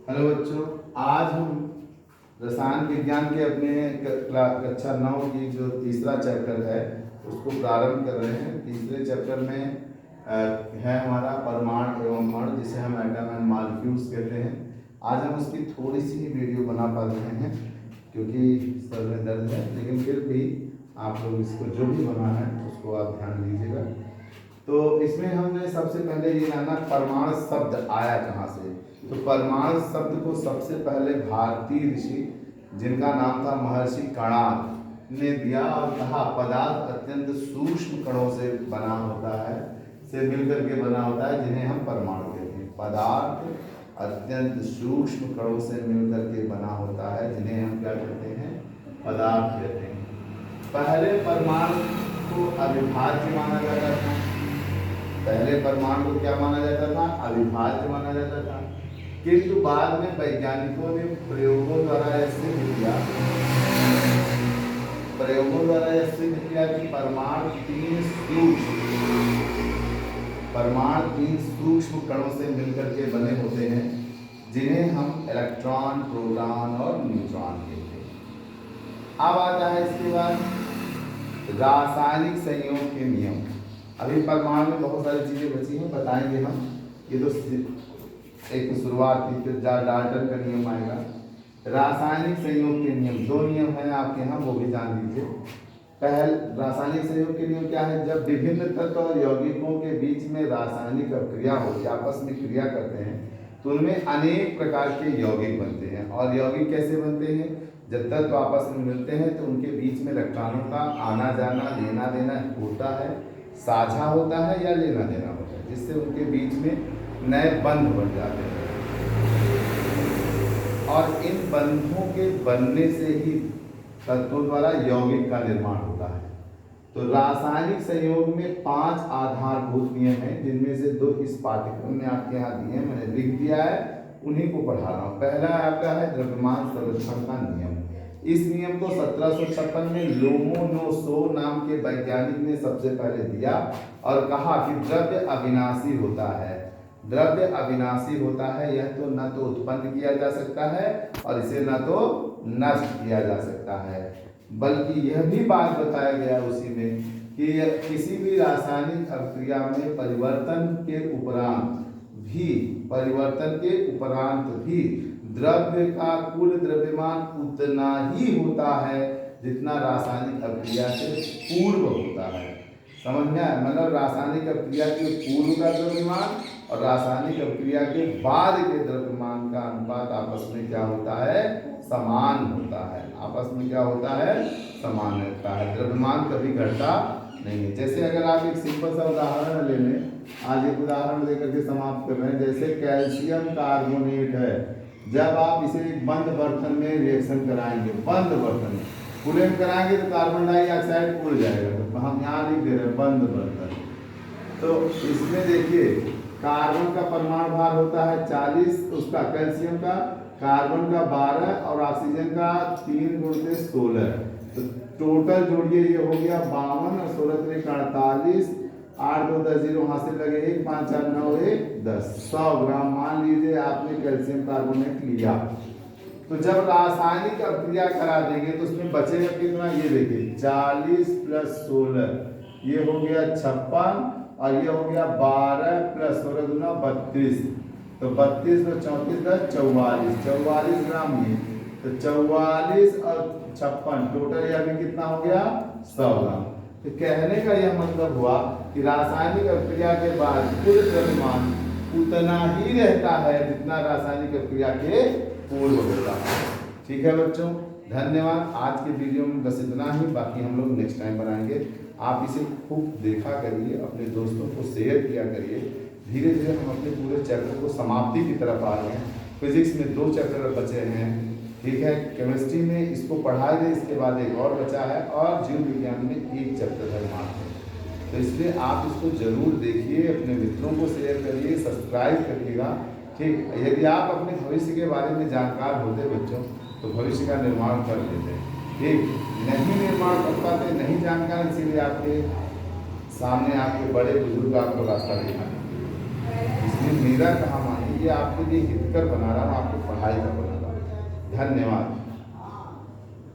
Hello बच्चों, आज हम रसायन विज्ञान के अपने कक्षा 9 की जो तीसरा चैप्टर है उसको प्रारंभ कर रहे हैं। तीसरे चैप्टर में है हमारा परमाणु एवं अणु, जिसे हम एटम एंड मॉलिक्यूल्स कहते हैं। आज हम उसकी थोड़ी सी ही वीडियो बना पा रहे हैं क्योंकि सर में दर्द है, लेकिन फिर भी आप लोग इसको जो भी बना है उसको आप ध्यान दीजिएगा। तो इसमें हमने सबसे पहले ये जाना परमाणु शब्द आया कहाँ से। तो परमाणु शब्द को सबसे पहले भारतीय ऋषि, जिनका नाम था महर्षि कणाद, ने दिया और कहा पदार्थ अत्यंत सूक्ष्म कणों से बना होता है, से मिलकर के बना होता है, जिन्हें हम परमाणु कहते हैं। पदार्थ अत्यंत सूक्ष्म कणों से मिलकर के बना होता है, जिन्हें हम क्या कहते हैं, पदार्थ कहते हैं। पहले परमाणु को अविभाज्य माना जाता था। पहले परमाणु को क्या माना जाता था? अविभाज्य माना जाता था। किंतु बाद में वैज्ञानिकों ने प्रयोगों द्वारा यह सिद्ध किया कि परमाणु तीन सूक्ष्म कणों से मिलकर के बने होते हैं, जिन्हें हम इलेक्ट्रॉन, प्रोटॉन और न्यूट्रॉन कहते हैं। अब आता है इसके बाद रासायनिक संयोग के नियम। अभी परमाणु में बहुत सारी चीजें बची हैं, बताएंगे हम। ये तो एक शुरुआत थी, फिर डाल्टन का नियम आएगा। रासायनिक संयोग के नियम, दो नियम हैं आपके यहाँ, वो भी जान लीजिए। पहल रासायनिक संयोग के नियम क्या है? जब विभिन्न तत्व और यौगिकों के बीच में रासायनिक क्रिया होती है, आपस में क्रिया करते हैं, तो उनमें अनेक प्रकार के यौगिक बनते हैं। और यौगिक कैसे बनते हैं? जब तत्व आपस में मिलते हैं तो उनके बीच में इलेक्ट्रॉनों का आना जाना, लेना देना होता है, साझा होता है या लेना देना होता है, जिससे उनके बीच में नए बंध बन जाते हैं। और इन बंधों के बनने से ही तत्वों द्वारा यौगिक का निर्माण होता है। तो रासायनिक संयोग में 5 आधारभूत नियम हैं, जिनमें से 2 इस पाठ्यक्रम में आपके यहाँ दिए हैं, मैंने लिख दिया है, उन्हीं को पढ़ा रहा हूँ। पहला आपका है द्रव्यमान संरक्षण का नियम। इस नियम को 1756 में लोमोनोसोव नाम के वैज्ञानिक ने सबसे पहले दिया और कहा कि द्रव्य अविनाशी होता है। द्रव्य अविनाशी होता है, यह तो न तो उत्पन्न किया जा सकता है और इसे न तो नष्ट किया जा सकता है, बल्कि यह भी बात बताया गया उसी में कि किसी भी रासायनिक अभिक्रिया में परिवर्तन के उपरांत भी द्रव्य का कुल द्रव्यमान उतना ही होता है जितना रासायनिक अभिक्रिया से पूर्व होता है। समझ में आया? मतलब रासायनिक अभिक्रिया के पूर्व का द्रव्यमान और रासायनिक अभिक्रिया के बाद के द्रव्यमान का अनुपात आपस में क्या होता है? समान होता है। आपस में क्या होता है? समान रहता है। द्रव्यमान कभी घटता नहीं है। जैसे अगर आप एक सिंपल सा उदाहरण ले लें, आज एक उदाहरण लेकर के समाप्त कर रहे हैं। जैसे कैल्शियम कार्बोनेट है, जब आप इसे एक बंद बर्तन में रिएक्शन कराएंगे, बंद बर्तन में खुले में कराएंगे तो कार्बन डाइऑक्साइड उड़ जाएगा। तो हम यहाँ लिख दे रहे हैं बंद बर्तन। तो इसमें देखिए कार्बन का परमाणु भार होता है 40, उसका कैल्शियम का, कार्बन का 12 और ऑक्सीजन का 3 × 16। तो टोटल जोड़िए, ये हो गया 52 और 16 × 48, 8 2 10 0 हाथ से लगे 1 5 4 9 1 10, 100 ग्राम मान लीजिए आपने कैल्शियम कार्बोनेट लिया। तो जब रासायनिक अभिक्रिया करा देंगे तो उसमें बचेगा कितना? ये देखिए 40 + 16, ये हो गया 56 और ये हो गया 12 + 16 दूना 32। तो 32 + 34 + 44, 44 ग्राम ये। तो 44 और 56 टोटल ये अभी कितना हो गया? 100 ग्राम। तो कहने का यह मतलब हुआ कि रासायनिक अभिक्रिया के बाद कुल द्रव्यमान उतना ही रहता है जितना रासायनिक अभिक्रिया के पूर्व होता है। ठीक है बच्चों, धन्यवाद। आज के वीडियो में बस इतना ही, बाकी हम लोग नेक्स्ट टाइम बनाएंगे। आप इसे खूब देखा करिए, अपने दोस्तों को शेयर किया करिए। धीरे धीरे हम अपने पूरे चैप्टर को समाप्ति की तरफ आ रहे हैं। फिजिक्स में 2 चैप्टर बचे हैं, ठीक है। केमिस्ट्री में इसको पढ़ा दें, इसके बाद एक और बचा है, और जीव विज्ञान में 1 चैप्टर है मात्र। तो इसलिए आप इसको जरूर देखिए, अपने मित्रों को शेयर करिए, सब्सक्राइब करिएगा, ठीक। यदि आप अपने भविष्य के बारे में जानकार होते बच्चों, तो भविष्य का निर्माण कर देते, ठीक। नहीं निर्माण कर पाते, नहीं जानकार, इसीलिए आपके सामने आपके बड़े बुजुर्ग आपको रास्ता दिखाएंगे। इसलिए मेरा कहा मानिए ये आपके लिए हितकर बना रहा हूँ, आपको पढ़ाई का बना रहा हूँ। धन्यवाद।